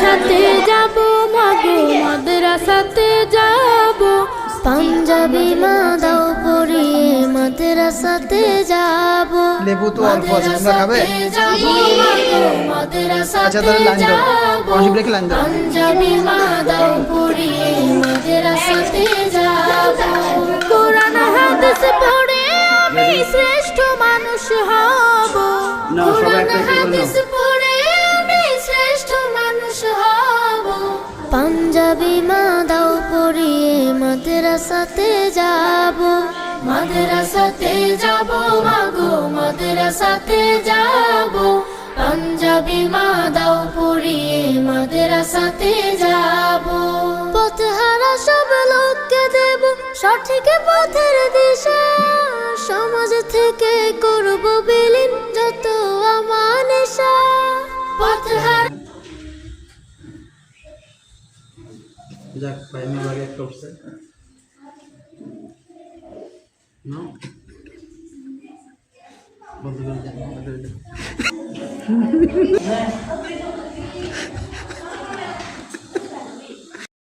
মাদ্রাসাতে যাব মাগো মাদ্রাসাতে যাব পাঞ্জাবি মা দাও পরিয়ে মাদ্রাসাতে যাব লেবু তো অল্প আছে তোমরা খাবে আচ্ছা তাহলে লাইন দাও পাঁচি ব্রেক লাইন দাও পাঞ্জাবি মা দাও পরিয়ে মাদ্রাসাতে যাব কোরআন হাদিস পড়ে আমি শ্রেষ্ঠ মানুষ হব কোরআন হাদিস পড়ে আমি শ্রেষ্ঠ মানুষ হব পাঞ্জাবি মা দাও পরিয়ে মাদ্রাসাতে যাব মাদ্রাসাতে যাব মাগো মাদ্রাসাতে যাব পাঞ্জাবি মা দাও পরিয়ে মাদ্রাসাতে যাব পথহারা সব লোককে দেব সঠিক পথের দিশা সমাজ থেকে করব বিলীন যত আমানেশা পথহারা যাক ফাইনাল আগে করছে না বন্ধ করে দাও